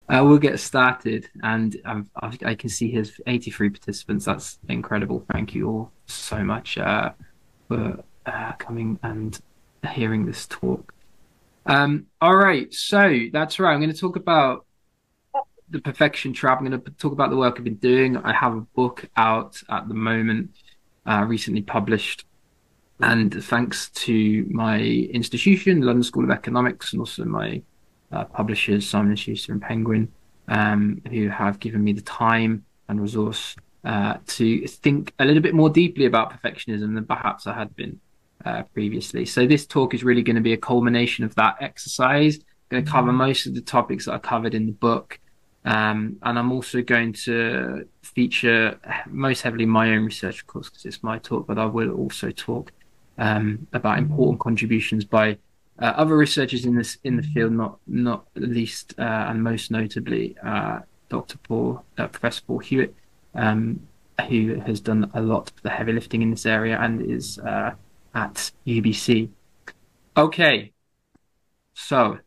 We'll get started, and I can see his 83 participants. That's incredible. Thank you all so much for coming and hearing this talk. All right, so that's right. I'm going to talk about the perfection trap. I'm going to talk about the work I've been doing. I have a book out at the moment, recently published, and thanks to my institution, London School of Economics, and also my publishers, Simon& Schuster and Penguin, who have given me the time and resource to think a little bit more deeply about perfectionism than perhaps I had been previously. So this talk is really going to be a culmination of that exercise. I'm going to cover most of the topics that I covered in the book. And I'm also going to feature most heavily my own research, of course, because it's my talk, but I will also talk about important contributions by other researchers in the field, not least and most notably Professor Paul Hewitt, who has done a lot of the heavy lifting in this area and is at UBC. Okay, so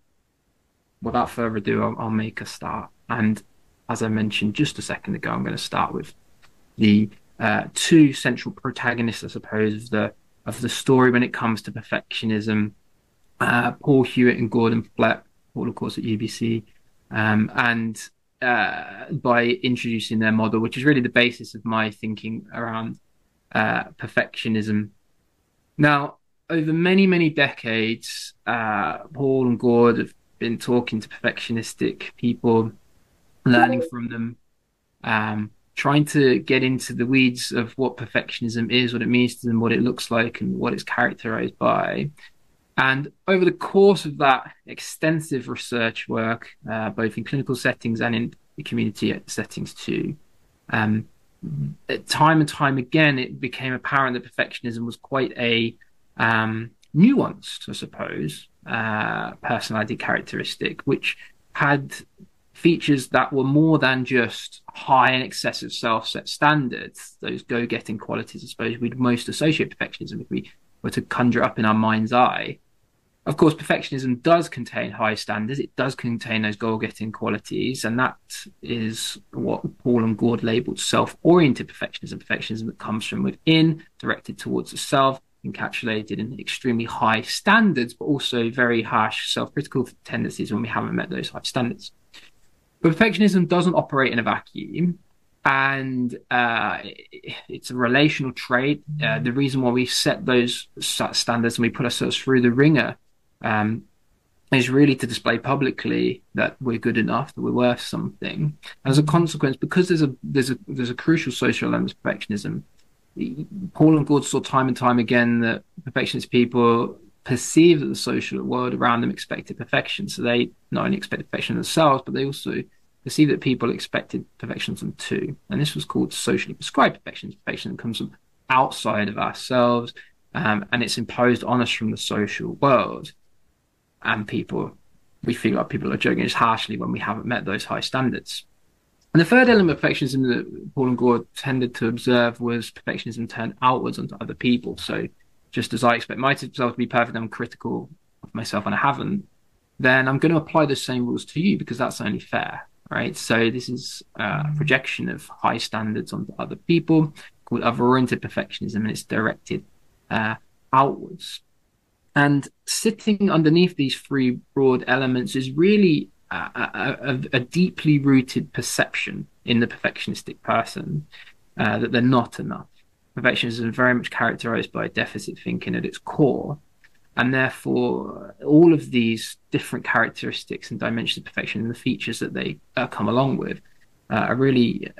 without further ado, I'll make a start. And as I mentioned just a second ago, I'm going to start with the two central protagonists, I suppose, of the story when it comes to perfectionism. Paul Hewitt and Gordon Fleck, all of course at UBC, and by introducing their model, which is really the basis of my thinking around perfectionism. Now, over many, many decades, Paul and Gord have been talking to perfectionistic people, learning from them, trying to get into the weeds of what perfectionism is, what it means to them, what it looks like, and what it's characterized by. And over the course of that extensive research work, both in clinical settings and in the community settings too, um, time and time again, it became apparent that perfectionism was quite a nuanced, I suppose, personality characteristic, which had features that were more than just high and excessive self-set standards, those go-getting qualities, I suppose, we'd most associate perfectionism if we were to conjure up in our mind's eye. Of course, perfectionism does contain high standards. It does contain those goal-getting qualities, and that is what Paul and Gord labeled self-oriented perfectionism, perfectionism that comes from within, directed towards the self, encapsulated in extremely high standards, but also very harsh self-critical tendencies when we haven't met those high standards. But perfectionism doesn't operate in a vacuum, and it's a relational trait. The reason why we set those standards and we put ourselves through the ringer um, is really to display publicly that we're good enough, that we're worth something. And as a consequence, because there's a crucial social element to perfectionism, Paul and Gord saw time and time again that perfectionist people perceive that the social world around them expected perfection. So they not only expected perfection themselves, but they also perceived that people expected perfection of them too. And this was called socially prescribed perfection. Perfection that comes from outside of ourselves, and it's imposed on us from the social world. And we feel like people are judging us harshly when we haven't met those high standards. And the third element of perfectionism that Paul and Gord tended to observe was perfectionism turned outwards onto other people. So just as I expect myself to be perfect, I'm critical of myself and I haven't, then I'm going to apply those same rules to you because that's only fair, right? So this is a projection of high standards onto other people called other-oriented perfectionism, and it's directed outwards. And sitting underneath these three broad elements is really a deeply rooted perception in the perfectionistic person that they're not enough. Perfectionism is very much characterized by deficit thinking at its core. And therefore, all of these different characteristics and dimensions of perfection and the features that they come along with are really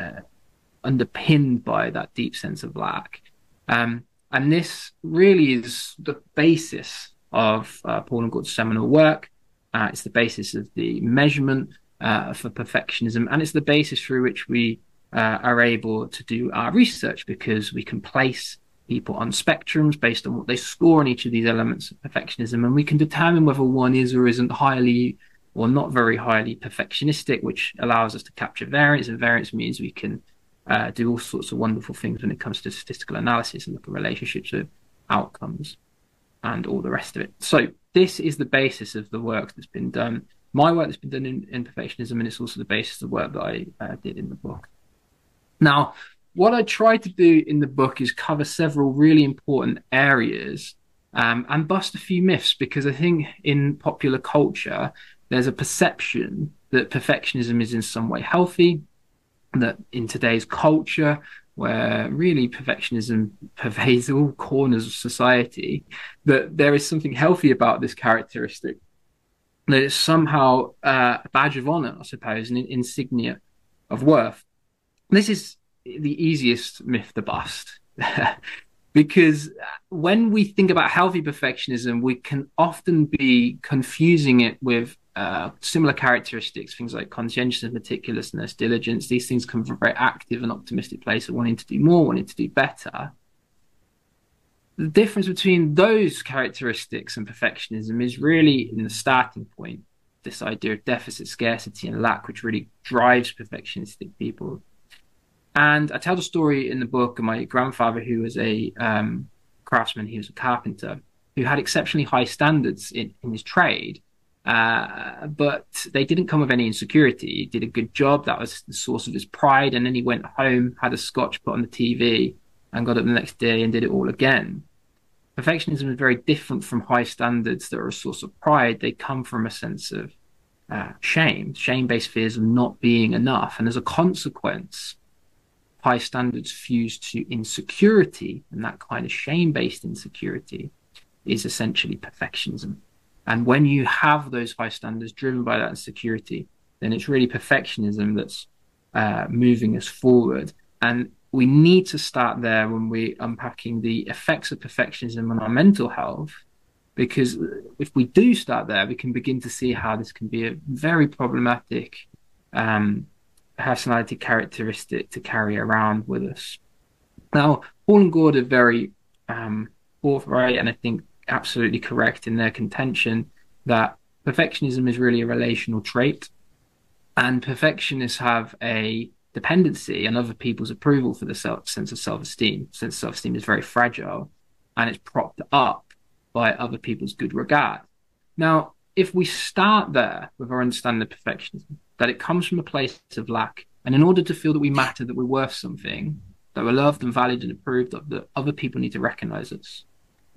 underpinned by that deep sense of lack. And this really is the basis of Paul and Gord's seminal work. It's the basis of the measurement for perfectionism, and it's the basis through which we are able to do our research because we can place people on spectrums based on what they score on each of these elements of perfectionism, and we can determine whether one is or isn't highly or not very highly perfectionistic, which allows us to capture variance, and variance means we can do all sorts of wonderful things when it comes to statistical analysis and look at relationships with outcomes and all the rest of it. So this is the basis of the work that's been done my work that's been done in perfectionism, and it's also the basis of the work that I did in the book. Now, what I tried to do in the book is cover several really important areas and bust a few myths, because I think in popular culture, there's a perception that perfectionism is in some way healthy, that in today's culture, where really perfectionism pervades all corners of society, that there is something healthy about this characteristic, that it's somehow a badge of honor, I suppose, an insignia of worth. This is the easiest myth to bust. Because when we think about healthy perfectionism, we can often be confusing it with similar characteristics, things like conscientiousness, meticulousness, diligence. These things come from a very active and optimistic place of wanting to do more, wanting to do better. The difference between those characteristics and perfectionism is really in the starting point, this idea of deficit, scarcity, and lack, which really drives perfectionistic people. And I tell the story in the book of my grandfather, who was a craftsman, he was a carpenter, who had exceptionally high standards in his trade, but they didn't come with any insecurity. He did a good job. That was the source of his pride. And then he went home, had a scotch put on the TV, and got up the next day and did it all again. Perfectionism is very different from high standards that are a source of pride. They come from a sense of shame-based fears of not being enough. And as a consequence, high standards fused to insecurity, and that kind of shame-based insecurity is essentially perfectionism. And when you have those high standards driven by that insecurity, then it's really perfectionism that's moving us forward. And we need to start there when we're unpacking the effects of perfectionism on our mental health, because if we do start there, we can begin to see how this can be a very problematic personality characteristic to carry around with us. Now, Paul and Gord are very forthright, and I think absolutely correct in their contention that perfectionism is really a relational trait, and perfectionists have a dependency on other people's approval for the sense of self-esteem. Sense of self-esteem is very fragile, and it's propped up by other people's good regard. Now, if we start there with our understanding of perfectionism, that it comes from a place of lack, and in order to feel that we matter, that we're worth something, that we're loved and valued and approved of, that other people need to recognize us,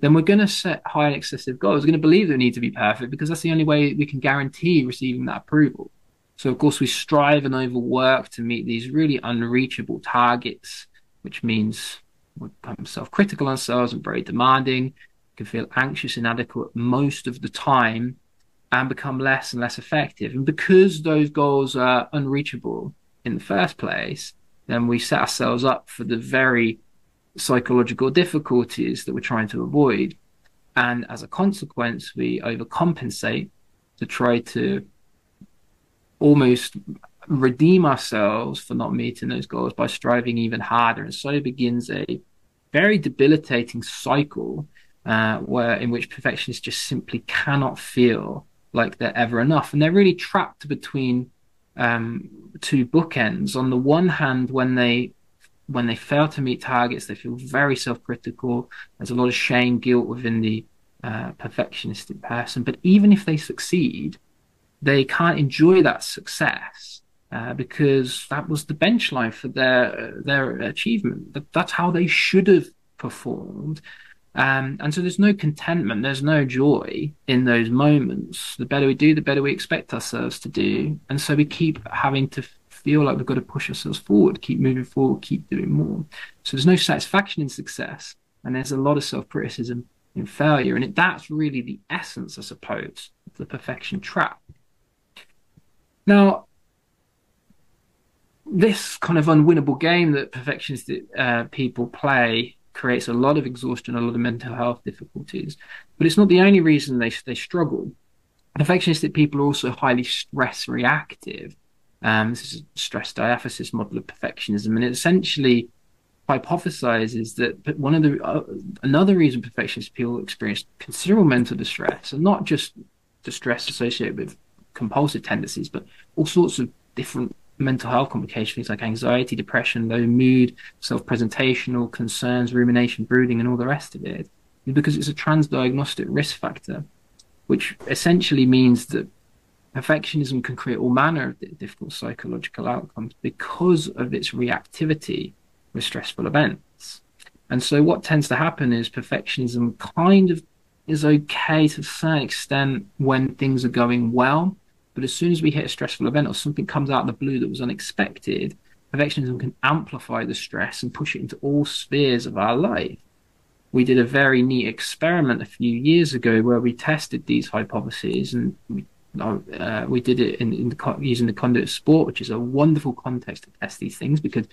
then we're going to set high and excessive goals. We're going to believe that we need to be perfect, because that's the only way we can guarantee receiving that approval. So, of course, we strive and overwork to meet these really unreachable targets, which means we become self-critical on ourselves and very demanding. We can feel anxious, inadequate most of the time, and become less and less effective. And because those goals are unreachable in the first place, then we set ourselves up for the very psychological difficulties that we're trying to avoid. And as a consequence, we overcompensate to try to almost redeem ourselves for not meeting those goals by striving even harder. And so begins a very debilitating cycle in which perfectionists just simply cannot feel like they're ever enough. And they're really trapped between two bookends. On the one hand, when they fail to meet targets, they feel very self-critical. There's a lot of shame, guilt within the perfectionistic person. But even if they succeed, they can't enjoy that success because that was the benchline for their achievement. That's how they should have performed. And so there's no contentment, there's no joy in those moments. The better we do, the better we expect ourselves to do. And so we keep having to feel like we've got to push ourselves forward, keep moving forward, keep doing more. So there's no satisfaction in success, and there's a lot of self-criticism in failure. And that's really the essence, I suppose, of the perfection trap. Now, this kind of unwinnable game that perfectionist people play creates a lot of exhaustion, a lot of mental health difficulties. But it's not the only reason they struggle. Perfectionistic people are also highly stress reactive. This is a stress diaphysis model of perfectionism, and it essentially hypothesizes that another reason perfectionist people experience considerable mental distress, and not just distress associated with compulsive tendencies, but all sorts of different mental health complications like anxiety, depression, low mood, self-presentational concerns, rumination, brooding, and all the rest of it, because it's a transdiagnostic risk factor, which essentially means that Perfectionism can create all manner of difficult psychological outcomes because of its reactivity with stressful events. And so what tends to happen is perfectionism kind of is okay to a certain extent when things are going well. But as soon as we hit a stressful event or something comes out of the blue that was unexpected, perfectionism can amplify the stress and push it into all spheres of our life. We did a very neat experiment a few years ago where we tested these hypotheses, and we did it using the conduit of sport, which is a wonderful context to test these things because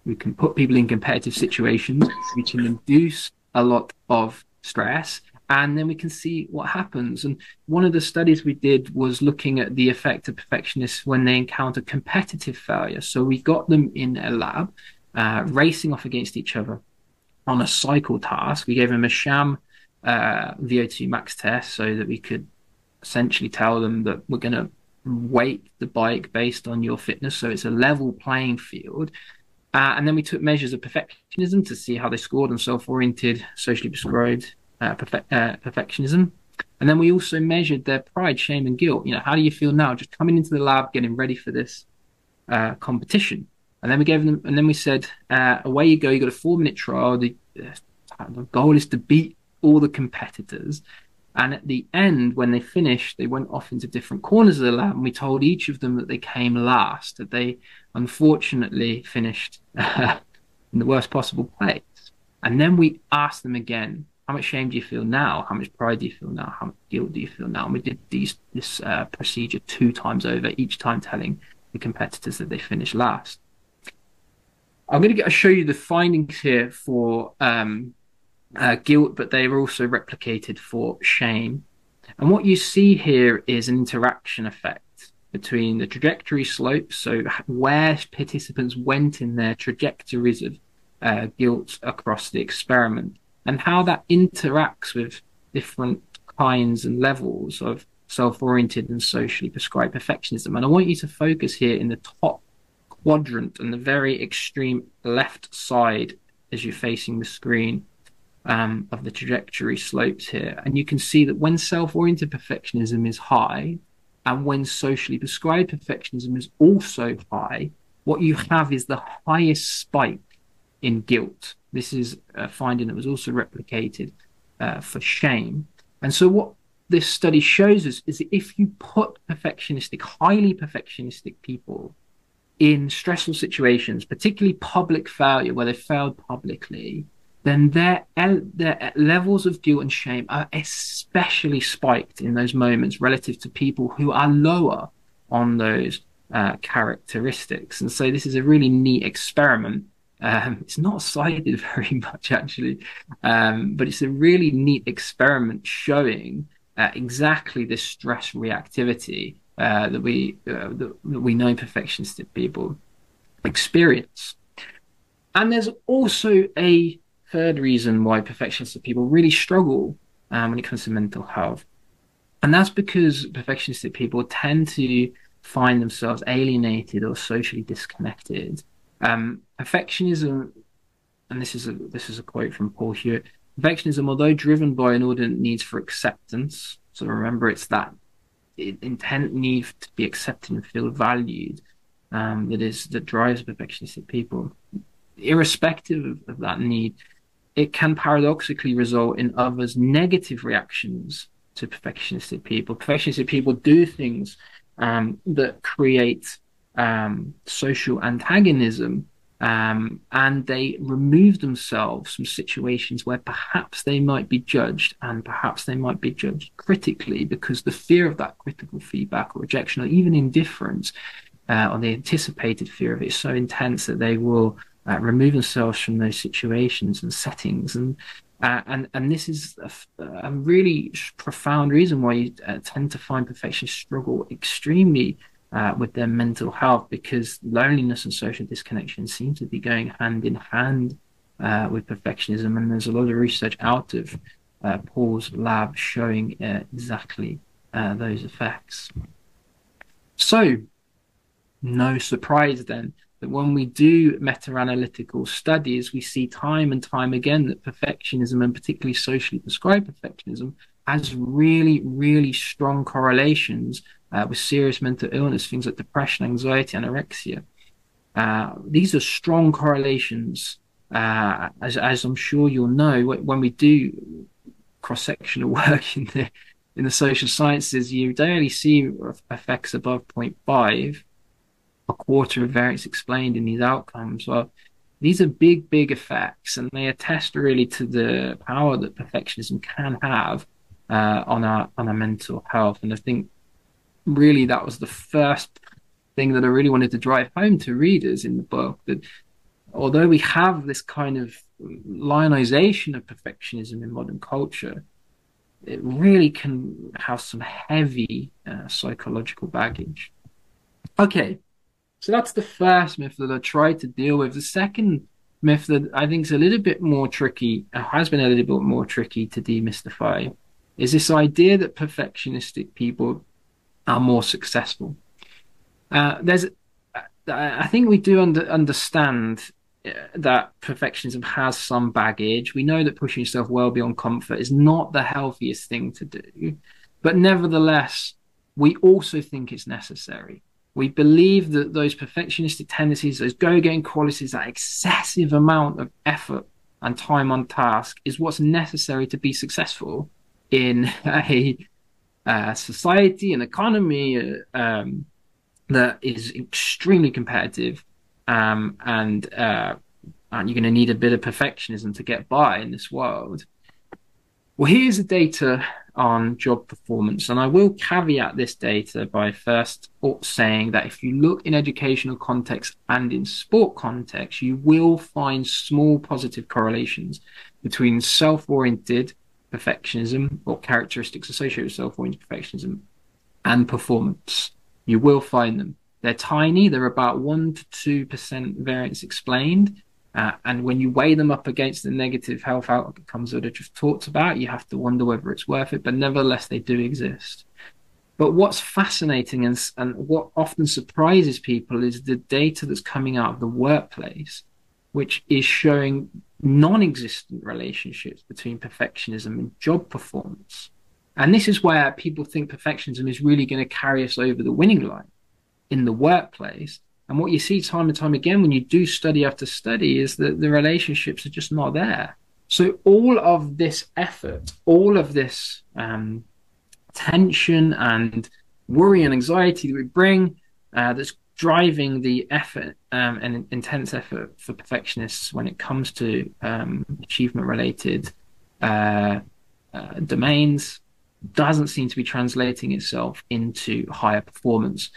we can put people in competitive situations, we can induce a lot of stress, and then we can see what happens. And one of the studies we did was looking at the effect of perfectionists when they encounter competitive failure. So we got them in a lab, racing off against each other on a cycle task. We gave them a sham VO2 max test so that we could essentially tell them that we're going to weight the bike based on your fitness. So it's a level playing field. And then we took measures of perfectionism to see how they scored on self-oriented, socially prescribed perfectionism. And then we also measured their pride, shame, and guilt. You know, how do you feel now? Just coming into the lab, getting ready for this competition. And then we gave them, and then we said, away you go. You got a 4-minute trial. The goal is to beat all the competitors. And at the end, when they finished, they went off into different corners of the lab, and we told each of them that they came last, that they unfortunately finished in the worst possible place. And then we asked them again, how much shame do you feel now? How much pride do you feel now? How much guilt do you feel now? And we did this procedure 2 times over, each time telling the competitors that they finished last. I'm going to show you the findings here for guilt, but they are also replicated for shame. And what you see here is an interaction effect between the trajectory slopes, so where participants went in their trajectories of guilt across the experiment, and how that interacts with different kinds and levels of self-oriented and socially prescribed perfectionism. And I want you to focus here in the top quadrant and the very extreme left side as you're facing the screen of the trajectory slopes here. And you can see that when self-oriented perfectionism is high and when socially prescribed perfectionism is also high, what you have is the highest spike in guilt. This is a finding that was also replicated for shame. And so what this study shows us is that if you put perfectionistic, highly perfectionistic people in stressful situations, particularly public failure, where they failed publicly, then their levels of guilt and shame are especially spiked in those moments relative to people who are lower on those characteristics. And so this is a really neat experiment. It's not cited very much, actually, but it's a really neat experiment showing exactly this stress reactivity that we know perfectionistic people experience. And there's also a third reason why perfectionistic people really struggle when it comes to mental health. And that's because perfectionistic people tend to find themselves alienated or socially disconnected. Perfectionism, and this is a quote from Paul Hewitt, perfectionism, although driven by inordinate needs for acceptance, so remember it's that intent need to be accepted and feel valued that drives perfectionistic people. Irrespective of that need, it can paradoxically result in others' negative reactions to perfectionistic people. Perfectionistic people do things that create social antagonism, and they remove themselves from situations where perhaps they might be judged, and perhaps they might be judged critically, because the fear of that critical feedback or rejection or even indifference, or the anticipated fear of it, is so intense that they will remove themselves from those situations and settings. And this is a really profound reason why you tend to find perfectionists struggle extremely with their mental health, because loneliness and social disconnection seem to be going hand in hand with perfectionism. And there's a lot of research out of Paul's lab showing exactly those effects. So, no surprise then that when we do meta-analytical studies, we see time and time again that perfectionism, and particularly socially prescribed perfectionism, has really, really strong correlations with serious mental illness, things like depression, anxiety, anorexia. These are strong correlations, as I'm sure you'll know, when we do cross-sectional work in the social sciences, you don't really see effects above zero point 0.5, a quarter of variance explained in these outcomes. Well, these are big, big effects, and they attest really to the power that perfectionism can have on our mental health. And I think really that was the first thing that I really wanted to drive home to readers in the book, that although we have this kind of lionization of perfectionism in modern culture, it really can have some heavy psychological baggage. Okay, so that's the first myth that I tried to deal with. The second myth that I think is a little bit more tricky, has been a little bit more tricky to demystify, is this idea that perfectionistic people are more successful. There's, I think we do understand that perfectionism has some baggage. We know that pushing yourself well beyond comfort is not the healthiest thing to do, but nevertheless, we also think it's necessary. We believe that those perfectionistic tendencies, those go-getting qualities, that excessive amount of effort and time on task is what's necessary to be successful in a society and economy that is extremely competitive, and you're going to need a bit of perfectionism to get by in this world. Well, here's the data on job performance, and I will caveat this data by first saying that if you look in educational context and in sport context, you will find small positive correlations between self-oriented perfectionism or characteristics associated with self-oriented perfectionism and performance. You will find them. They're tiny. They're about 1 to 2% variance explained. And when you weigh them up against the negative health outcomes that I just talked about, you have to wonder whether it's worth it. But nevertheless, they do exist. But what's fascinating and what often surprises people is the data that's coming out of the workplace, which is showing non-existent relationships between perfectionism and job performance. And this is where people think perfectionism is really going to carry us over the winning line in the workplace. And what you see time and time again when you do study after study is that the relationships are just not there. So all of this effort, all of this tension and worry and anxiety that we bring, that's driving the effort and intense effort for perfectionists when it comes to achievement-related domains, doesn't seem to be translating itself into higher performance.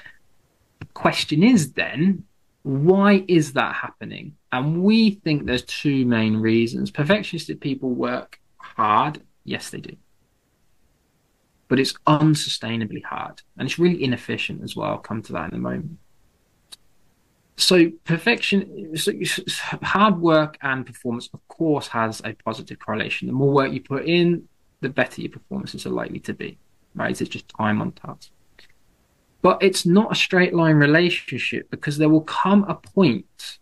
The question is then, why is that happening? And we think there's two main reasons. Perfectionistic people work hard. Yes, they do. But it's unsustainably hard. And it's really inefficient as well. I'll come to that in a moment. So hard work and performance, of course, has a positive correlation. The more work you put in, the better your performances are likely to be, right? It's just time on task. But it's not a straight line relationship, because there will come a point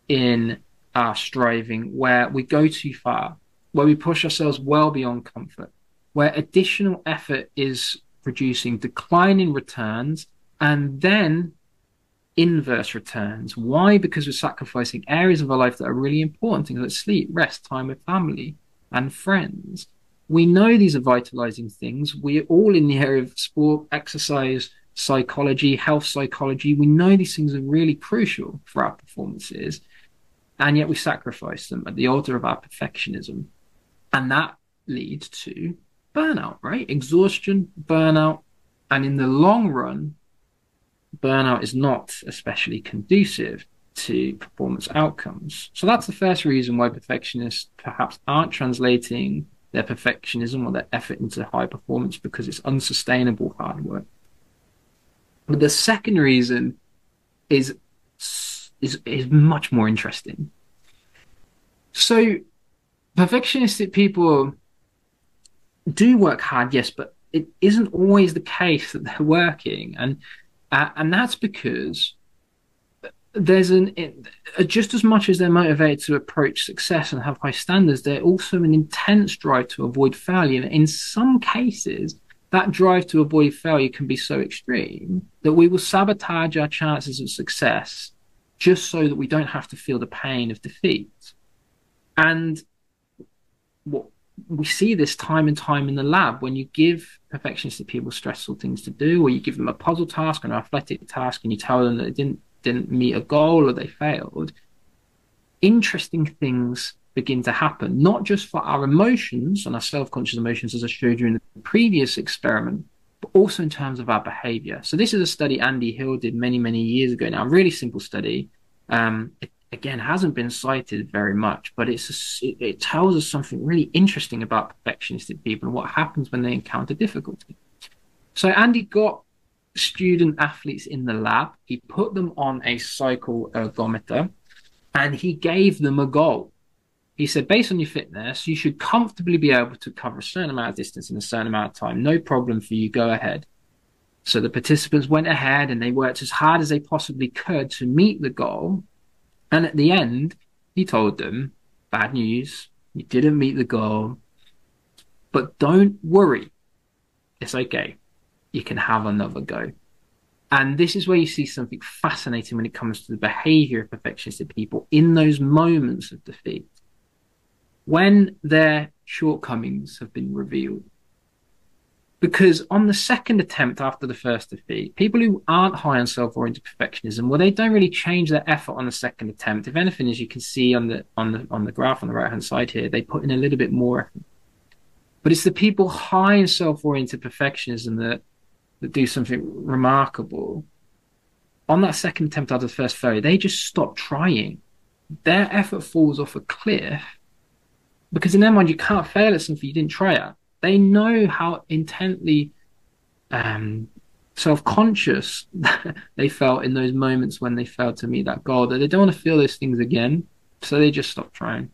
in our striving where we go too far, where we push ourselves well beyond comfort, where additional effort is producing declining returns and then inverse returns. Why? Because we're sacrificing areas of our life that are really important, things like sleep, rest, time with family and friends. We know these are vitalizing things. We're all in the area of sport, exercise, psychology, health psychology. We know these things are really crucial for our performances, and yet we sacrifice them at the altar of our perfectionism. And that leads to burnout, right? Exhaustion, burnout. And in the long run, burnout is not especially conducive to performance outcomes. So that's the first reason why perfectionists perhaps aren't translating their perfectionism or their effort into high performance, because it's unsustainable hard work. But the second reason is much more interesting. So perfectionistic people do work hard, yes, but it isn't always the case that they're working, and that's because there's just as much as they're motivated to approach success and have high standards, they're also an intense drive to avoid failure. And in some cases, that drive to avoid failure can be so extreme that we will sabotage our chances of success just so that we don't have to feel the pain of defeat. And what we see this time and time in the lab when you give perfectionistic people stressful things to do, or you give them a puzzle task or an athletic task, and you tell them that it didn't meet a goal or they failed, interesting things begin to happen, not just for our emotions and our self-conscious emotions, as I showed you in the previous experiment, but also in terms of our behavior. So this is a study Andy Hill did many, many years ago now, a really simple study. It, again, hasn't been cited very much, but it tells us something really interesting about perfectionistic people and what happens when they encounter difficulty. So Andy got student athletes in the lab. He put them on a cycle ergometer and he gave them a goal. He said, based on your fitness, you should comfortably be able to cover a certain amount of distance in a certain amount of time. No problem for you. Go ahead. So the participants went ahead and they worked as hard as they possibly could to meet the goal. And at the end, he told them, bad news, you didn't meet the goal, but don't worry. It's okay. You can have another go. And this is where you see something fascinating when it comes to the behavior of perfectionistic people in those moments of defeat, when their shortcomings have been revealed. Because on the second attempt after the first defeat, people who aren't high on self-oriented perfectionism, well, they don't really change their effort on the second attempt. If anything, as you can see on the graph on the right-hand side here, they put in a little bit more effort. But it's the people high in self-oriented perfectionism that do something remarkable. On that second attempt after the first failure, they just stop trying. Their effort falls off a cliff because in their mind, you can't fail at something you didn't try at. They know how intently self-conscious they felt in those moments when they failed to meet that goal, that they don't want to feel those things again. So they just stop trying.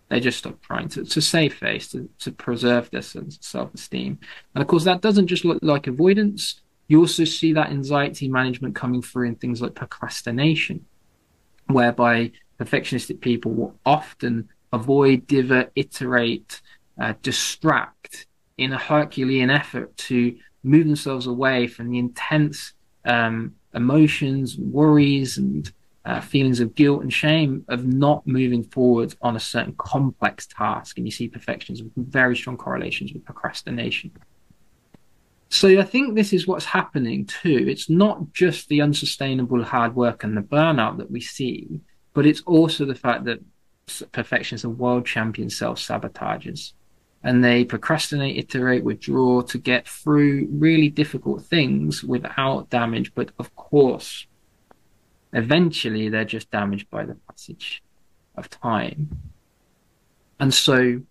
They just stop trying to save face, to preserve their sense of self-esteem. And of course, that doesn't just look like avoidance. You also see that anxiety management coming through in things like procrastination, whereby perfectionistic people will often avoid, divert, iterate, distract in a Herculean effort to move themselves away from the intense emotions, worries, and feelings of guilt and shame of not moving forward on a certain complex task. And you see perfectionism with very strong correlations with procrastination. So I think this is what's happening too. It's not just the unsustainable hard work and the burnout that we see, but it's also the fact that perfectionists are world champion self-sabotagers. And they procrastinate, iterate, withdraw to get through really difficult things without damage. But of course, eventually they're just damaged by the passage of time. And so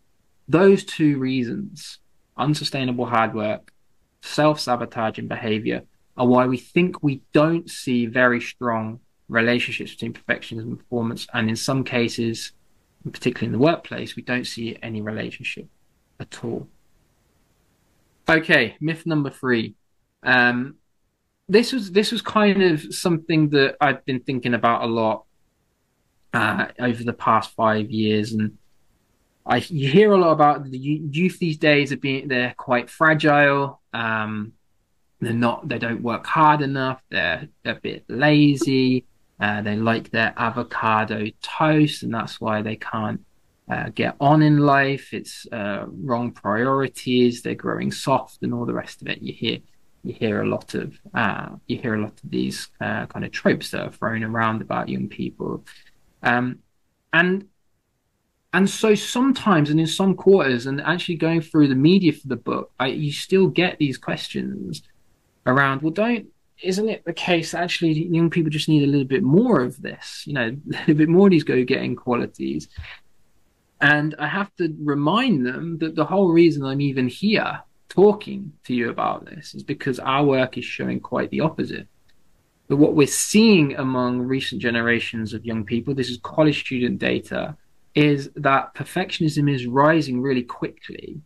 those two reasons, unsustainable hard work, self-sabotaging behavior, are why we think we don't see very strong relationships between perfectionism and performance. And in some cases, particularly in the workplace, we don't see any relationship at all. Okay, myth number 3. This was kind of something that I've been thinking about a lot over the past 5 years, and you hear a lot about the youth these days they're quite fragile. They don't work hard enough. They're a bit lazy. They like their avocado toast, and that's why they can't get on in life. It's wrong priorities. They're growing soft, and all the rest of it. You hear a lot of these kind of tropes that are thrown around about young people, and so sometimes, and in some quarters, and actually going through the media for the book, you still get these questions around, well, isn't it the case that actually young people just need a little bit more of this, a little bit more of these go-getting qualities? And I have to remind them that the whole reason I'm even here talking to you about this is because our work is showing quite the opposite. But what we're seeing among recent generations of young people, this is college student data, is that perfectionism is rising really quickly.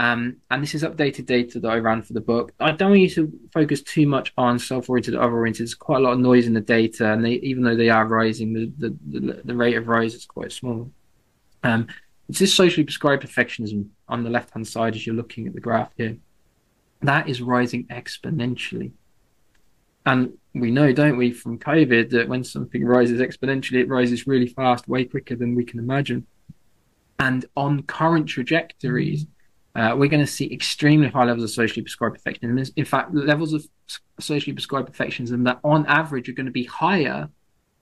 And this is updated data that I ran for the book. I don't want you to focus too much on self-oriented, other-oriented. There's quite a lot of noise in the data, and even though they are rising, the rate of rise is quite small. Um, it's this socially prescribed perfectionism on the left-hand side as you're looking at the graph here. That is rising exponentially. And we know, don't we, from COVID, that when something rises exponentially, it rises really fast, way quicker than we can imagine. And on current trajectories, we're going to see extremely high levels of socially prescribed perfectionism. In fact, levels of socially prescribed perfectionism that on average are going to be higher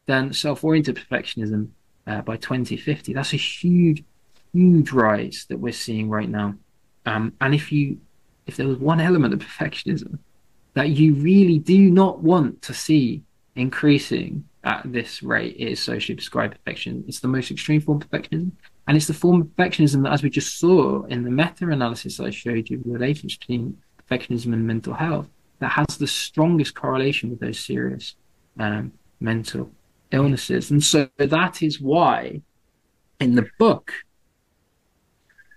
than self-oriented perfectionism by 2050. That's a huge, huge rise that we're seeing right now. And if there was one element of perfectionism that you really do not want to see increasing at this rate, it is socially prescribed perfection. It's the most extreme form of perfectionism. And it's the form of perfectionism that, as we just saw in the meta-analysis I showed you, the relationship between perfectionism and mental health, that has the strongest correlation with those serious mental illnesses. And so that is why in the book,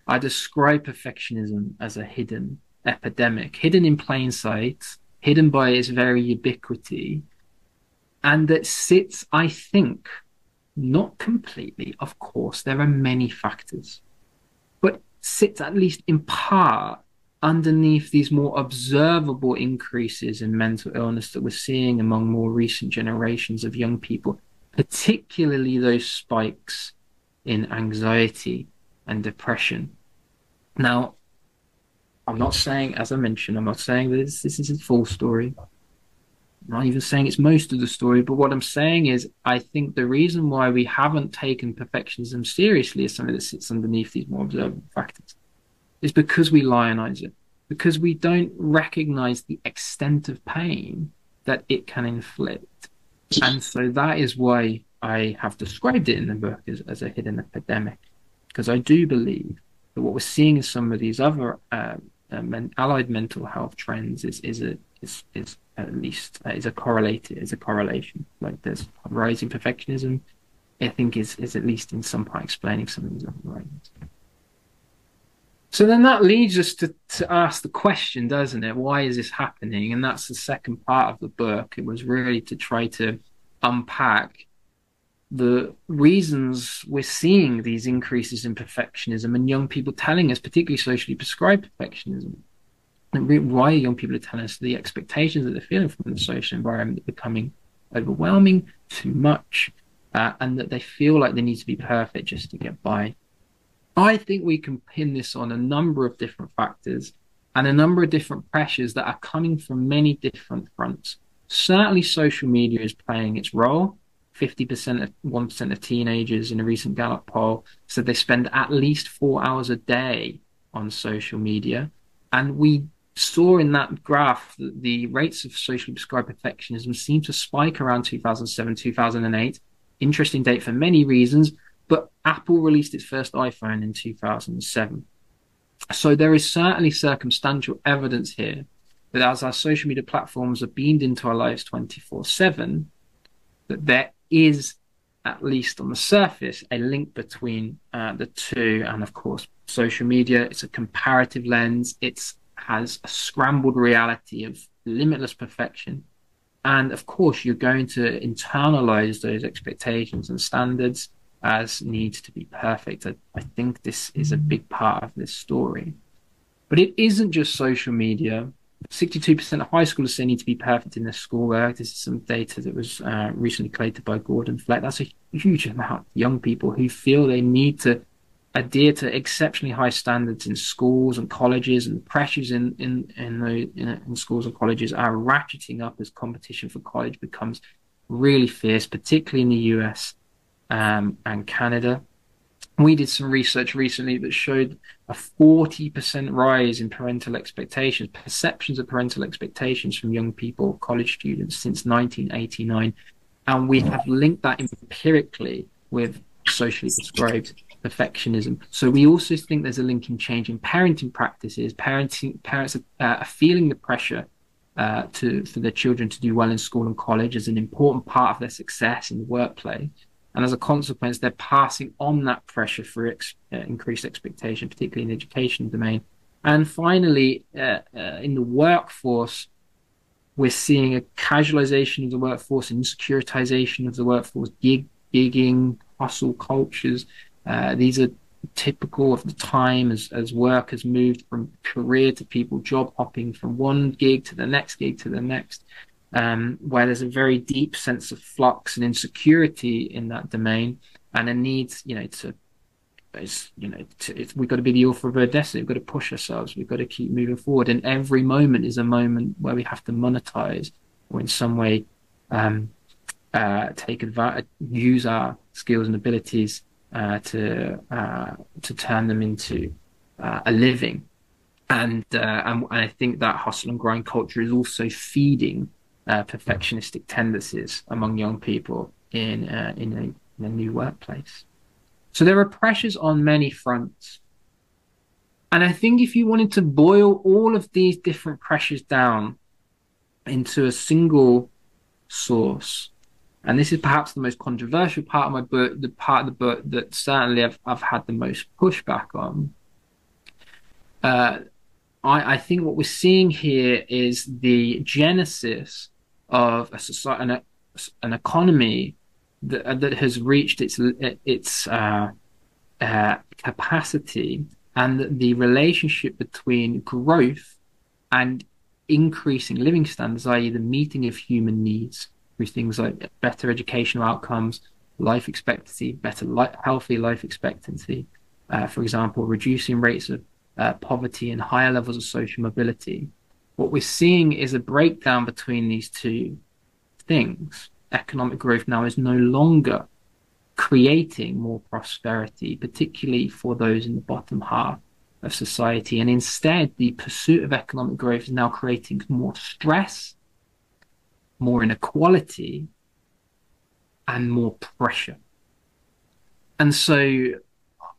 I describe perfectionism as a hidden epidemic, hidden in plain sight, hidden by its very ubiquity, and that sits, I think, not completely, of course, there are many factors, but sits at least in part underneath these more observable increases in mental illness that we're seeing among more recent generations of young people, particularly those spikes in anxiety and depression. Now, I'm not saying, as I mentioned, I'm not saying this is a full story. I'm not even saying it's most of the story, but what I'm saying is I think the reason why we haven't taken perfectionism seriously as something that sits underneath these more observable factors is because we lionize it, because we don't recognize the extent of pain that it can inflict. And so that is why I have described it in the book as a hidden epidemic, because I do believe that what we're seeing in some of these other allied mental health trends is at least is a correlation. Like there's rising perfectionism, I think is at least in some part explaining some of these other writings. So then that leads us to ask the question, doesn't it? Why is this happening? And that's the second part of the book. It was really to try to unpack the reasons we're seeing these increases in perfectionism and young people telling us, particularly socially prescribed perfectionism, and why young people are telling us the expectations that they're feeling from the social environment are becoming overwhelming, too much, and that they feel like they need to be perfect just to get by. I think we can pin this on a number of different factors and a number of different pressures that are coming from many different fronts. Certainly, social media is playing its role. 50% of 1% of teenagers in a recent Gallup poll said they spend at least 4 hours a day on social media. And we saw in that graph that the rates of socially prescribed perfectionism seem to spike around 2007, 2008. Interesting date for many reasons, but Apple released its first iPhone in 2007. So there is certainly circumstantial evidence here that as our social media platforms are beamed into our lives 24/7, that there is, at least on the surface, a link between the two. And of course, social media, it's a comparative lens. It has a scrambled reality of limitless perfection. And of course, you're going to internalize those expectations and standards as needs to be perfect. I think this is a big part of this story. But it isn't just social media. 62% of high schoolers say need to be perfect in their schoolwork. This is some data that was recently collated by Gordon Fleck. That's a huge amount of young people who feel they need to adhere to exceptionally high standards in schools and colleges, and the pressures in schools and colleges are ratcheting up as competition for college becomes really fierce, particularly in the US and Canada. We did some research recently that showed a 40% rise in parental expectations, perceptions of parental expectations from young people, college students, since 1989. And we have linked that empirically with socially prescribed perfectionism. So we also think there's a link in changing parenting practices. Parents are feeling the pressure for their children to do well in school and college as an important part of their success in the workplace. And as a consequence, they're passing on that pressure for increased expectation, particularly in the education domain, And finally, in the workforce, we're seeing a casualization of the workforce, and securitization of the workforce, gigging, hustle cultures. These are typical of the time as work has moved from career to people job hopping from one gig to the next gig to the next, where there's a very deep sense of flux and insecurity in that domain, and a need, to we've got to be the author of our destiny. We've got to push ourselves. We've got to keep moving forward. And every moment is a moment where we have to monetize or in some way take advantage, use our skills and abilities to turn them into a living. And I think that hustle and grind culture is also feeding perfectionistic tendencies among young people in a new workplace. So there are pressures on many fronts. And I think if you wanted to boil all of these different pressures down into a single source, and this is perhaps the most controversial part of my book, the part of the book that certainly I've had the most pushback on. Uh, I think what we're seeing here is the genesis of a society, an economy that has reached its capacity, and the relationship between growth and increasing living standards, i.e., the meeting of human needs through things like better educational outcomes, life expectancy, healthy life expectancy, for example, reducing rates of poverty and higher levels of social mobility. What we're seeing is a breakdown between these two things. Economic growth now is no longer creating more prosperity, particularly for those in the bottom half of society. And instead, the pursuit of economic growth is now creating more stress, more inequality, and more pressure. And so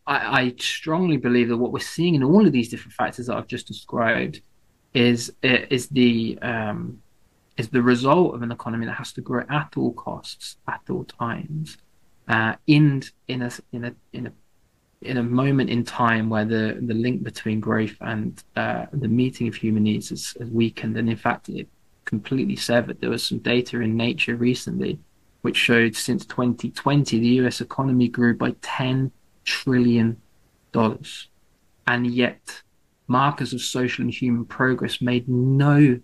I strongly believe that what we're seeing in all of these different factors that I've just described is the result of an economy that has to grow at all costs, at all times, in a moment in time where the link between growth and the meeting of human needs has weakened, and in fact it completely severed. There was some data in Nature recently which showed since 2020 the US economy grew by $10 trillion, and yet markers of social and human progress had no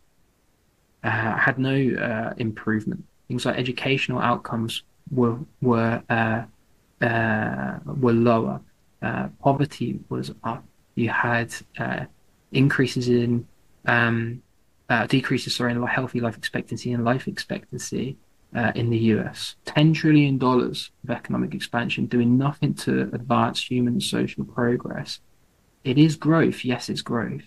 improvement. Things like educational outcomes were lower. Poverty was up. You had increases in decreases, sorry, in healthy life expectancy and life expectancy in the US. $10 trillion of economic expansion doing nothing to advance human and social progress. It is growth, yes, it's growth,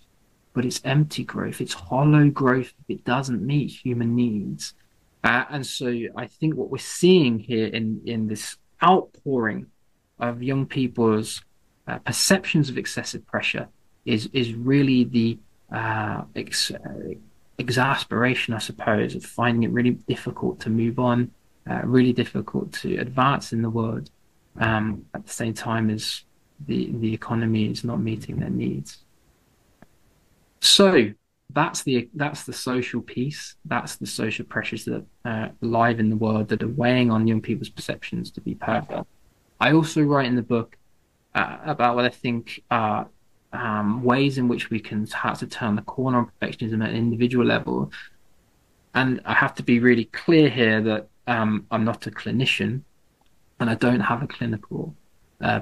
but it's empty growth. It's hollow growth if it doesn't meet human needs. And so I think what we're seeing here in this outpouring of young people's perceptions of excessive pressure is really the exasperation, I suppose, of finding it really difficult to move on, really difficult to advance in the world, at the same time as the economy is not meeting their needs. So that's the social piece. That's the social pressures that are alive in the world that are weighing on young people's perceptions to be perfect. I also write in the book about what I think are ways in which we can start to turn the corner on perfectionism at an individual level. And I have to be really clear here that I'm not a clinician and I don't have a clinical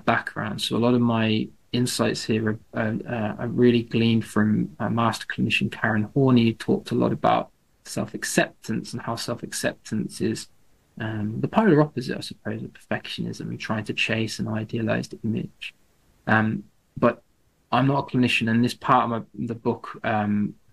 background. So a lot of my insights here are really gleaned from master clinician Curran, who talked a lot about self-acceptance and how self-acceptance is the polar opposite, I suppose, of perfectionism and trying to chase an idealized image. But I'm not a clinician, and this part of the book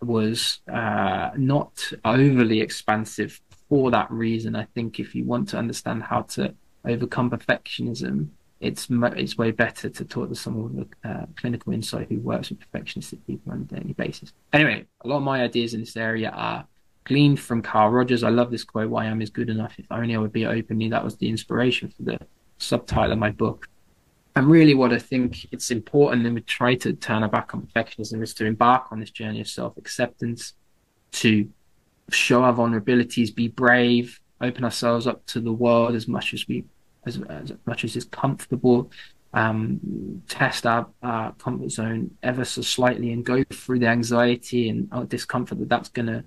was not overly expansive for that reason. I think if you want to understand how to overcome perfectionism, it's way better to talk to someone with clinical insight who works with perfectionistic people on a daily basis. Anyway, a lot of my ideas in this area are gleaned from Carl Rogers. I love this quote: "What I am is good enough. If only I would be openly." That was the inspiration for the subtitle of my book. And really, what I think it's important, and we try to turn our back on perfectionism, is to embark on this journey of self-acceptance, to show our vulnerabilities, be brave, open ourselves up to the world as much as as much as is comfortable, test our comfort zone ever so slightly, and go through the anxiety and discomfort that's going to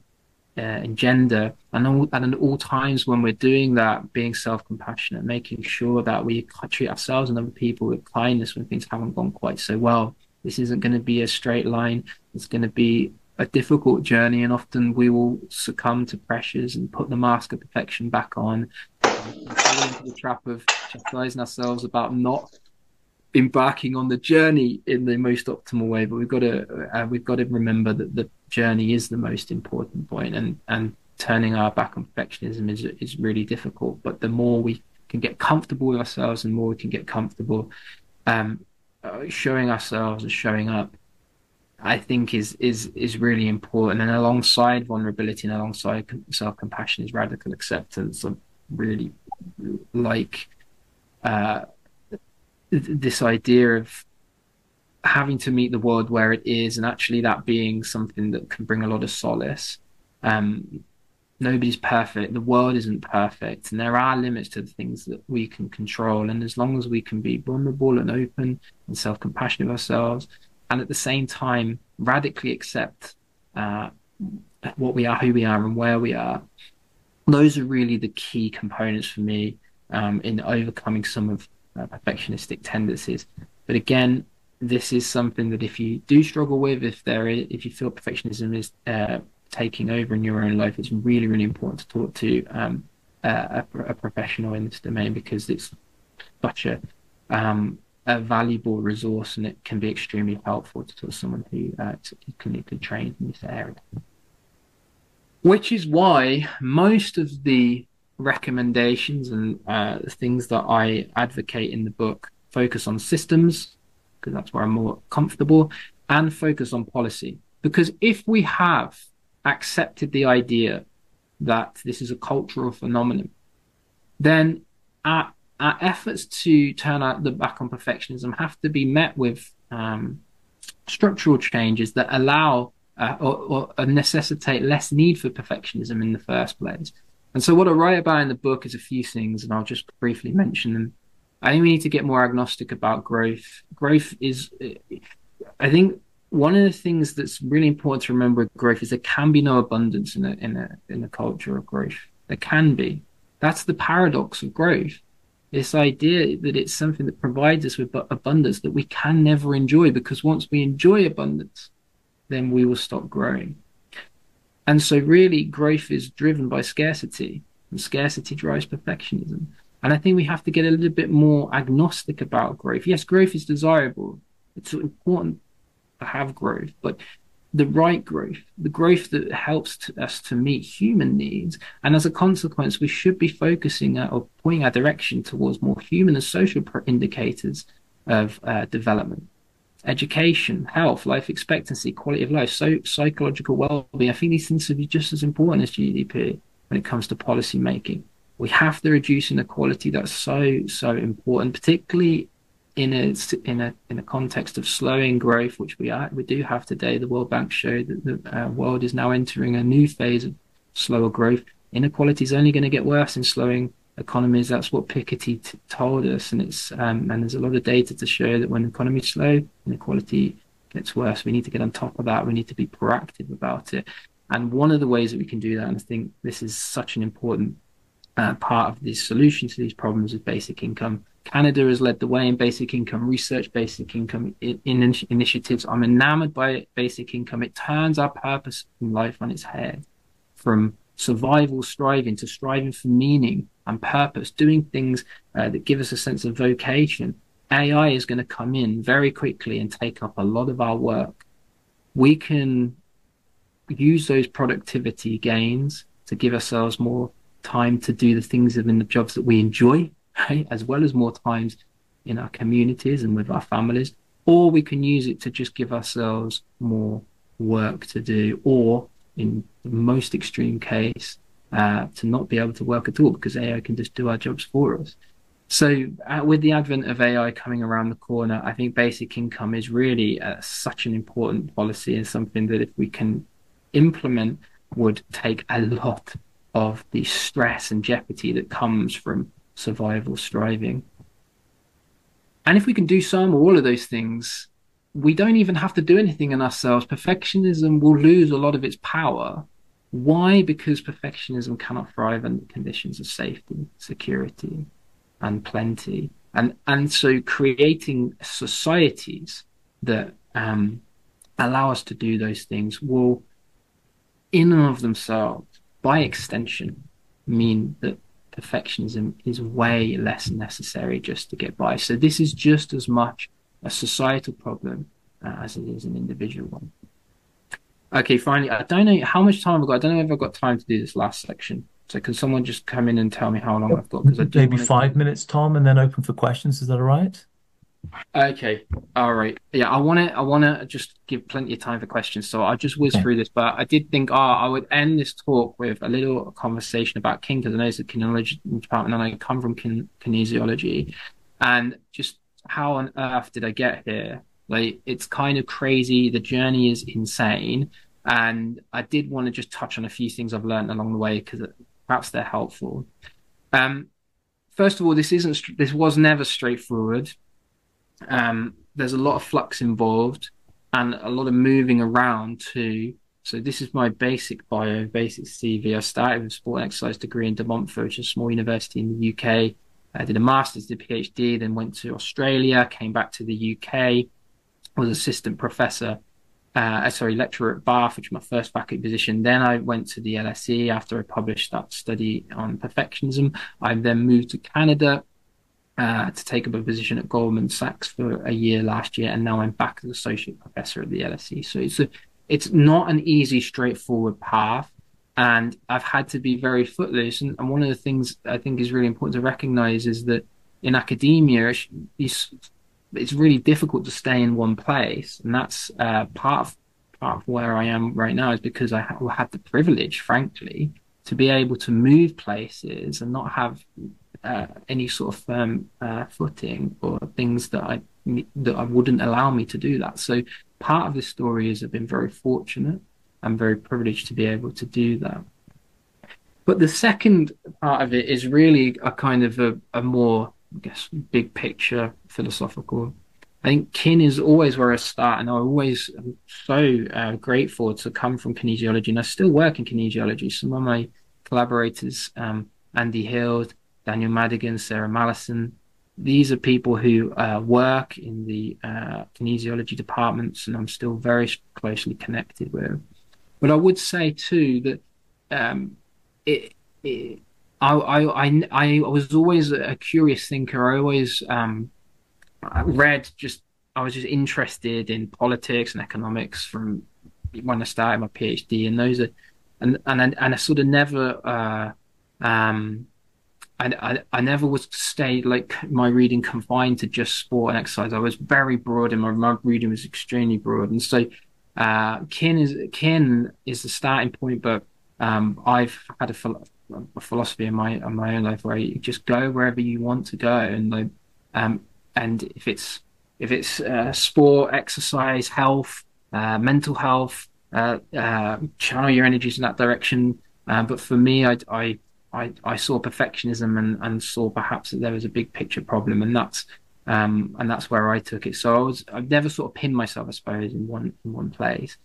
engender. And at all times when we're doing that, being self-compassionate, making sure that we treat ourselves and other people with kindness when things haven't gone quite so well. This isn't going to be a straight line. It's going to be a difficult journey, and often we will succumb to pressures and put the mask of perfection back on, and fall into the trap of chastising ourselves about not embarking on the journey in the most optimal way. But we've got to remember that the journey is the most important point, and turning our back on perfectionism is really difficult. But the more we can get comfortable with ourselves, and the more we can get comfortable showing ourselves and showing up, I think is really important. And alongside vulnerability and alongside self-compassion is radical acceptance. I really like uh, this idea of having to meet the world where it is, and actually that being something that can bring a lot of solace. Um, Nobody's perfect. The world isn't perfect, and there are limits to the things that we can control. And as long as we can be vulnerable and open and self-compassionate with ourselves, and at the same time radically accept uh, what we are, who we are, and where we are, those are really the key components for me in overcoming some of perfectionistic tendencies. But again, this is something that if you do struggle with, if you feel perfectionism is taking over in your own life, it's really, really important to talk to a professional in this domain, because it's such a valuable resource, and it can be extremely helpful to someone who is clinically trained in this area. Which is why most of the recommendations and things that I advocate in the book focus on systems, because that's where I'm more comfortable, and focus on policy. Because if we have accepted the idea that this is a cultural phenomenon, then our efforts to turn out the back on perfectionism have to be met with structural changes that allow or necessitate less need for perfectionism in the first place. And so, what I write about in the book is a few things, and I'll just briefly mention them. I think we need to get more agnostic about growth. Growth is, I think, one of the things that's really important to remember with growth is there can be no abundance in a culture of growth. There can be. That's the paradox of growth. This idea that it's something that provides us with abundance that we can never enjoy, because once we enjoy abundance, then we will stop growing. And so really growth is driven by scarcity, and scarcity drives perfectionism. And I think we have to get a little bit more agnostic about growth. Yes, growth is desirable. It's important to have growth, but the right growth, the growth that helps us to meet human needs. And as a consequence, we should be focusing or pointing our direction towards more human and social indicators of development. Education, health, life expectancy, quality of life, psychological well-being. I think these things should be just as important as GDP when it comes to policy making. We have to reduce inequality. That's so important, particularly in a context of slowing growth, which we do have today. The World Bank showed that the world is now entering a new phase of slower growth. Inequality is only going to get worse in slowing economies. That's what Piketty told us, and there's a lot of data to show that when economies slow, inequality gets worse. We need to get on top of that. We need to be proactive about it. And one of the ways that we can do that, and I think this is such an important part of the solution to these problems, is basic income. Canada has led the way in basic income research, basic income initiatives. I'm enamored by basic income. It turns our purpose in life on its head, from survival striving to striving for meaning and purpose, doing things that give us a sense of vocation. AI is going to come in very quickly and take up a lot of our work. We can use those productivity gains to give ourselves more time to do the things in the jobs that we enjoy, right? As well as more times in our communities and with our families. Or we can use it to just give ourselves more work to do, or in the most extreme case, to not be able to work at all because AI can just do our jobs for us. So, with the advent of AI coming around the corner, I think basic income is really such an important policy and something that if we can implement would take a lot of the stress and jeopardy that comes from survival striving. And if we can do some or all of those things, we don't even have to do anything in ourselves. Perfectionism will lose a lot of its power. Why? Because perfectionism cannot thrive under conditions of safety, security, and plenty. And so creating societies that allow us to do those things will, in and of themselves, by extension, mean that perfectionism is way less necessary just to get by. So this is just as much a societal problem as it is an individual one. Okay, finally, I don't know how much time I've got. I don't know if I've got time to do this last section. So can someone just come in and tell me how long I've got? Because I do Maybe want to. 5 minutes, Tom, and then open for questions. Is that all right? Okay. All right. Yeah, I wanna just give plenty of time for questions. So I'll just whiz Okay. through this, but I did think I would end this talk with a little conversation about kin because I know it's a kinology department and I come from kinesiology. And just how on earth did I get here? Like it's kind of crazy. The journey is insane. And I did want to just touch on a few things I've learned along the way because perhaps they're helpful. Um, First of all, this was never straightforward. There's a lot of flux involved and a lot of moving around too. So this is my basic bio, basic CV. I started with a sport and exercise degree in De Montfort, which is a small university in the UK. I did a master's, did a PhD, then went to Australia, came back to the UK, was assistant professor, lecturer at Bath, which was my first faculty position. Then I went to the LSE after I published that study on perfectionism. I then moved to Canada to take up a position at Goldman Sachs for a year last year, and now I'm back as associate professor at the LSE. So it's not an easy, straightforward path, and I've had to be very footloose. And one of the things I think is really important to recognize is that in academia, it's really difficult to stay in one place, and that's part of where I am right now is because I had the privilege, frankly, to be able to move places and not have any sort of firm footing or things that I wouldn't allow me to do that. So part of this story is I've been very fortunate. I'm very privileged to be able to do that. But the second part of it is really a kind of a more, I guess, big picture philosophical. I think kin is always where I start, and I always am so grateful to come from kinesiology, and I still work in kinesiology. Some of my collaborators, Andy Hill, Daniel Madigan, Sarah Mallison, these are people who work in the kinesiology departments, and I'm still very closely connected with. But I would say too that um, it, it I was always a curious thinker. I read just I was just interested in politics and economics from when I started my PhD, and those are and I sort of never I never was to stay like my reading confined to just sport and exercise. I was very broad, and my reading was extremely broad, and so kin is the starting point, but I've had a philosophy in my own life where you just go wherever you want to go, and like um, and if it's sport, exercise, health, mental health, channel your energies in that direction. But for me, I saw perfectionism and saw perhaps that there was a big picture problem, and that's where I took it. So I've never sort of pinned myself, I suppose, in one place.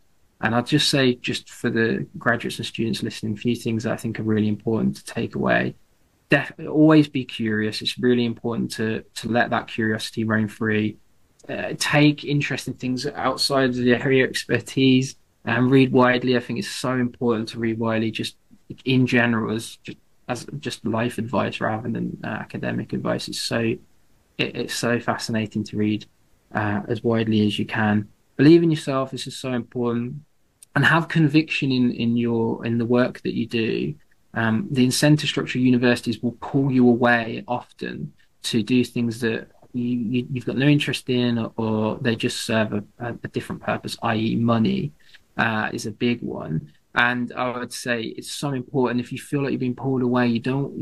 And I'll just say, just for the graduates and students listening, a few things that I think are really important to take away. Definitely, always be curious. It's really important to let that curiosity reign free. Take interest in things outside of your area of expertise and read widely. I think it's so important to read widely, just in general, as just life advice rather than academic advice. It's so fascinating to read as widely as you can. Believe in yourself. This is so important, and have conviction in the work that you do. The incentive structure of universities will pull you away often to do things that you've got no interest in, or they just serve a different purpose, i.e., money is a big one. And I would say it's so important. If you feel like you've been pulled away, you don't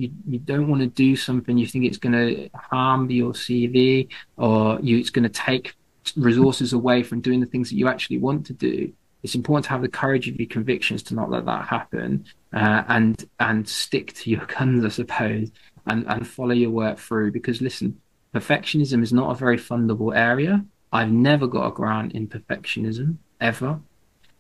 want to do something you think it's going to harm your CV, or it's going to take resources away from doing the things that you actually want to do. It's important to have the courage of your convictions to not let that happen, and stick to your guns, I suppose, and follow your work through. Because listen, perfectionism is not a very fundable area. I've never got a grant in perfectionism ever.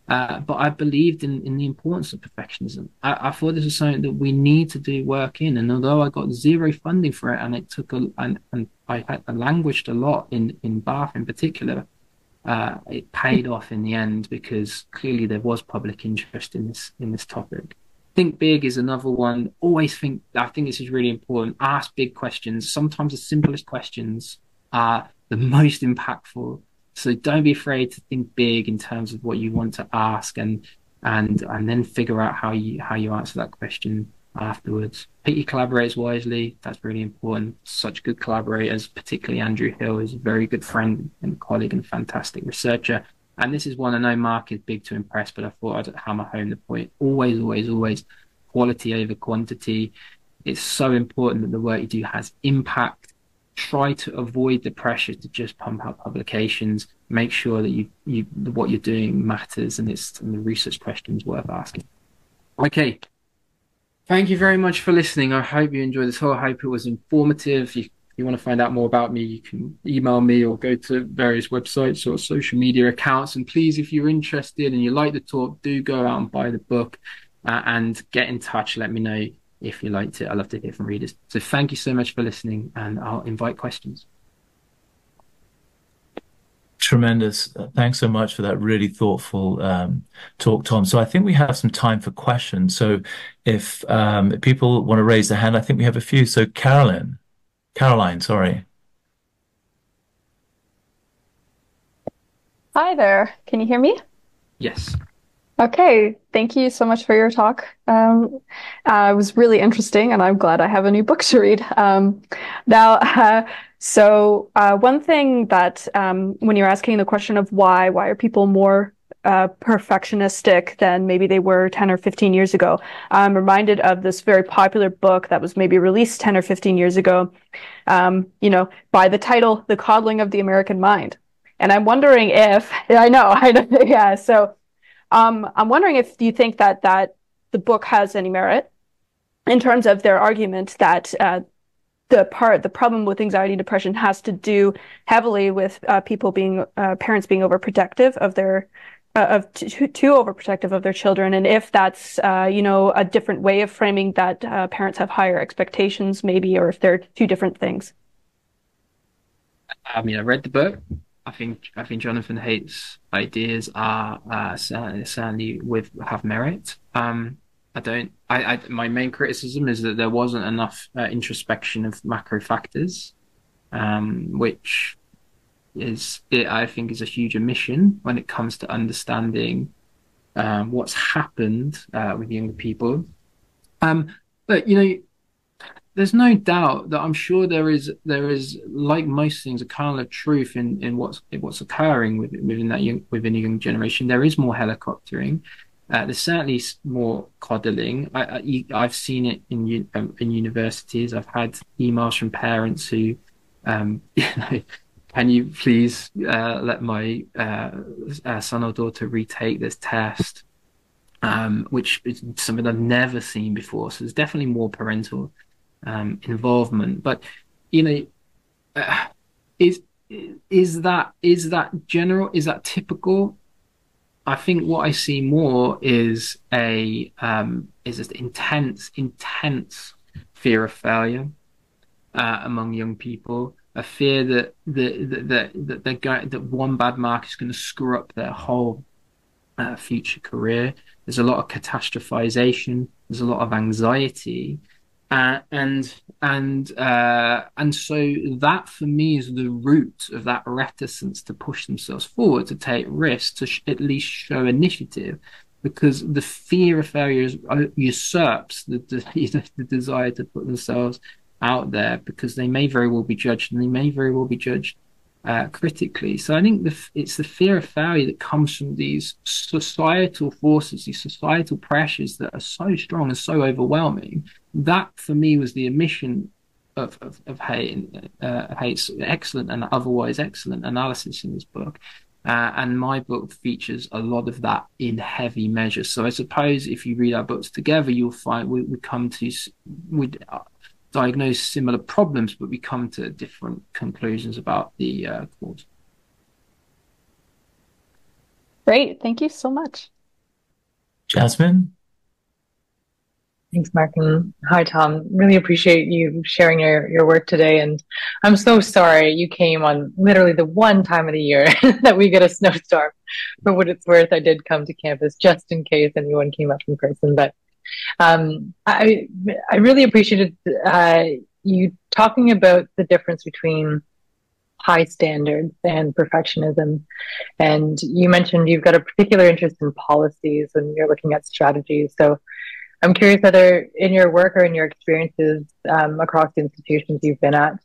But I believed in the importance of perfectionism. I thought this is something that we need to do work in. And although I got zero funding for it, and it took and I languished a lot in Bath in particular, it paid off in the end because clearly there was public interest in this topic. Think big is another one. Always think. I think this is really important. Ask big questions. Sometimes the simplest questions are the most impactful. So don't be afraid to think big in terms of what you want to ask, and then figure out how you answer that question afterwards. Pick your collaborators wisely. That's really important. Such good collaborators, particularly Andrew Hill, is a very good friend and colleague and fantastic researcher. And this is one I know Mark is big to impress, but I thought I'd hammer home the point. Always, always, always quality over quantity. It's so important that the work you do has impact. Try to avoid the pressure to just pump out publications. Make sure that you what you're doing matters, and the research questions worth asking. Okay, thank you very much for listening. I hope you enjoyed this whole. I hope it was informative. If you want to find out more about me, you can email me or go to various websites or social media accounts. And please, if you're interested and you like the talk, do go out and buy the book, and get in touch. Let me know if you liked it. I love to hear from readers. So thank you so much for listening, and I'll invite questions. Tremendous. Thanks so much for that really thoughtful talk, Tom. So I think we have some time for questions. So if people want to raise their hand, I think we have a few. So Caroline, sorry. Hi there. Can you hear me? Yes. Okay. Thank you so much for your talk. It was really interesting, and I'm glad I have a new book to read. Now, one thing that when you're asking the question of why are people more perfectionistic than maybe they were 10 or 15 years ago, I'm reminded of this very popular book that was maybe released 10 or 15 years ago, by the title, The Coddling of the American Mind. And I'm wondering if, I know, yeah, so I'm wondering if you think that the book has any merit in terms of their argument that the problem with anxiety and depression has to do heavily with parents being overprotective of their too overprotective of their children, and if that's a different way of framing that parents have higher expectations maybe, or if they're two different things. I mean, I read the book. I think Jonathan Haidt's ideas are certainly with have merit. I don't. My main criticism is that there wasn't enough introspection of macro factors, which I think is a huge omission when it comes to understanding what's happened with younger people. But there's no doubt that I'm sure there is like most things a kernel of truth in what's occurring within a young generation. There is more helicoptering. There's certainly more coddling. I've seen it in universities. I've had emails from parents who, can you please let my son or daughter retake this test, which is something I've never seen before. So there's definitely more parental involvement. But you know, uh, is is that general? Is that typical? I think what I see more is just intense fear of failure among young people. A fear that one bad mark is going to screw up their whole future career. There's a lot of catastrophization. There's a lot of anxiety, and so that for me is the root of that reticence to push themselves forward, to take risks, to at least show initiative, because the fear of failure usurps the desire to put themselves out there, because they may very well be judged, and they may very well be judged critically. So I think it's the fear of failure that comes from these societal forces, these societal pressures that are so strong and so overwhelming. That for me was the omission of Haight's excellent and otherwise excellent analysis in this book. And my book features a lot of that in heavy measure. So I suppose if you read our books together, you'll find we come to we diagnose similar problems, but we come to different conclusions about the cause. Great. Thank you so much. Jasmine? Thanks, Mark. And hi, Tom. Really appreciate you sharing your work today. And I'm so sorry you came on literally the one time of the year that we get a snowstorm. For what it's worth, I did come to campus just in case anyone came up in person. But I really appreciated you talking about the difference between high standards and perfectionism. And you mentioned you've got a particular interest in policies and you're looking at strategies. So I'm curious whether in your work or in your experiences across the institutions you've been at,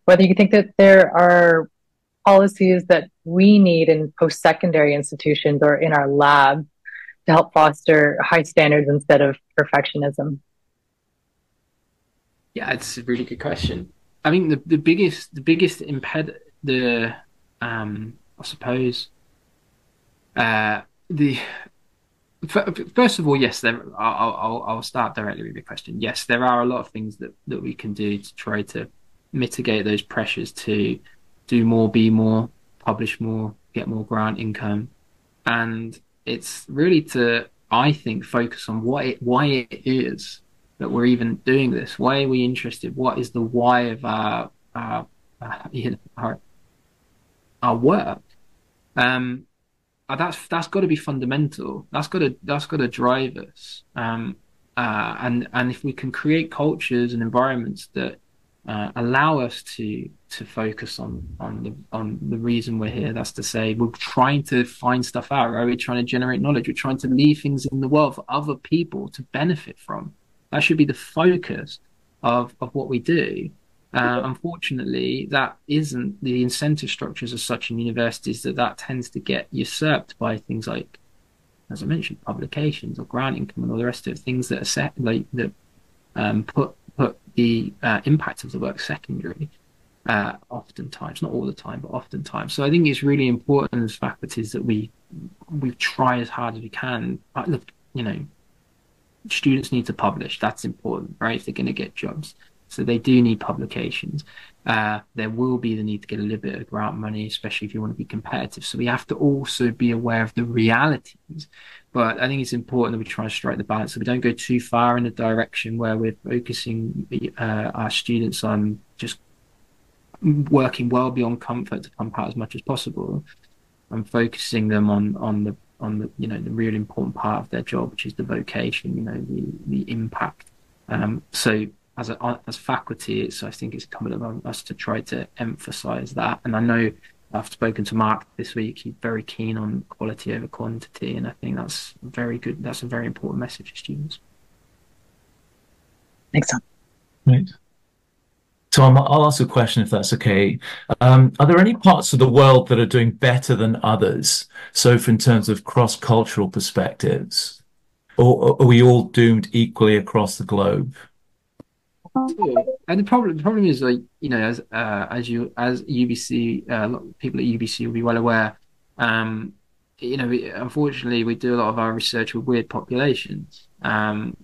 whether you think that there are policies that we need in post-secondary institutions or in our labs to help foster high standards instead of perfectionism. Yeah, it's a really good question. I mean, the biggest I suppose the first of all, yes, I'll start directly with your question. Yes, there are a lot of things that we can do to try to mitigate those pressures to do more, be more, publish more, get more grant income, and it's really to, I think, focus on why it is that we're even doing this. Why are we interested? What is the why of our work? That's got to be fundamental. That's got to drive us. And if we can create cultures and environments that allow us to focus on the reason we're here, that's to say, we're trying to find stuff out, right? We're trying to generate knowledge. We're trying to leave things in the world for other people to benefit from. That should be the focus of what we do. Unfortunately, that isn't the incentive structures as such in universities that tends to get usurped by things like, as I mentioned, publications or grant income and all the rest of it, things that are set like that put the impact of the work secondary. Oftentimes, not all the time, but oftentimes. So I think it's really important as faculties that we try as hard as we can. Look, students need to publish. That's important, right? If they're going to get jobs. So they do need publications. There will be the need to get a little bit of grant money, especially if you want to be competitive. So we have to also be aware of the realities. But I think it's important that we try to strike the balance so we don't go too far in a direction where we're focusing our students on just working well beyond comfort to pump out as much as possible, and focusing them on the the real important part of their job, which is the vocation, the impact. So as faculty, I think it's incumbent on us to try to emphasize that. And I know I've spoken to Mark this week. He's very keen on quality over quantity, and I think that's very good. That's a very important message to students. Thanks, Tom. Right. Tom, I'll ask a question if that's okay. Are there any parts of the world that are doing better than others? So, in terms of cross-cultural perspectives, or are we all doomed equally across the globe? And the problem is, like, as UBC, a lot of people at UBC will be well aware. Unfortunately, we do a lot of our research with weird populations, and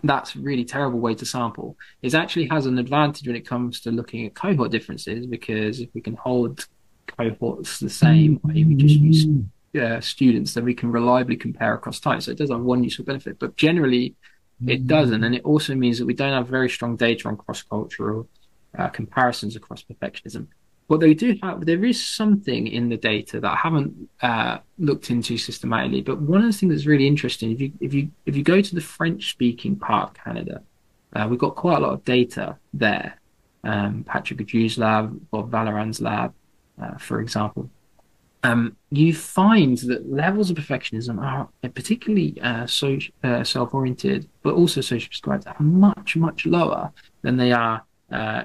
that's a really terrible way to sample. It actually has an advantage when it comes to looking at cohort differences, because if we can hold cohorts the same way, we just use students, then we can reliably compare across time. So it does have one useful benefit, but generally it doesn't. And it also means that we don't have very strong data on cross-cultural comparisons across perfectionism. What they do have, there is something in the data that I haven't looked into systematically. But one of the things that's really interesting, if you go to the French-speaking part of Canada, we've got quite a lot of data there. Patrick Agu's lab, Bob Valleran's lab, for example. You find that levels of perfectionism are particularly self-oriented, but also social prescribed, are much, much lower than they are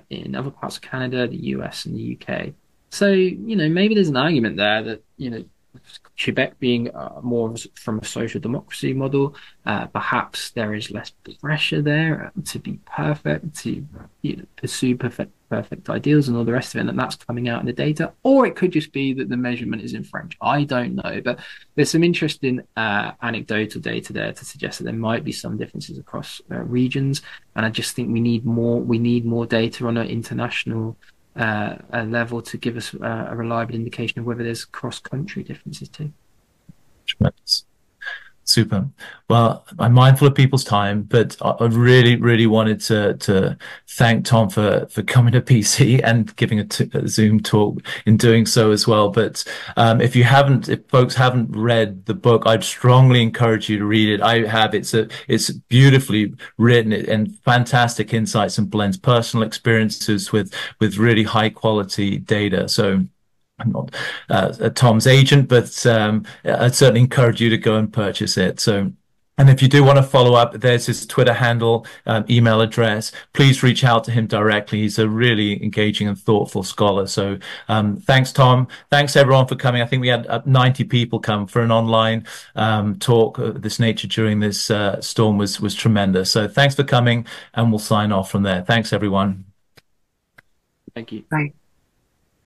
in other parts of Canada, the US, and the UK. So, maybe there's an argument there that, Quebec being more from a social democracy model, perhaps there is less pressure there to be perfect, to pursue perfect ideals and all the rest of it, and that's coming out in the data. Or it could just be that the measurement is in French. I don't know, but there's some interesting anecdotal data there to suggest that there might be some differences across regions, and I just think we need more data on an international a level to give us a reliable indication of whether there's cross-country differences too. Tremendous. Super. Well, I'm mindful of people's time, but I really, really wanted to thank Tom for coming to PC and giving a Zoom talk in doing so as well. But if folks haven't read the book, I'd strongly encourage you to read it. I have. It's beautifully written and fantastic insights, and blends personal experiences with really high quality data. So I'm not Tom's agent, but I'd certainly encourage you to go and purchase it. So, and if you do want to follow up, there's his Twitter handle, email address. Please reach out to him directly. He's a really engaging and thoughtful scholar. So thanks, Tom. Thanks, everyone, for coming. I think we had 90 people come for an online talk of this nature during this storm was tremendous. So thanks for coming, and we'll sign off from there. Thanks, everyone. Thank you. Bye.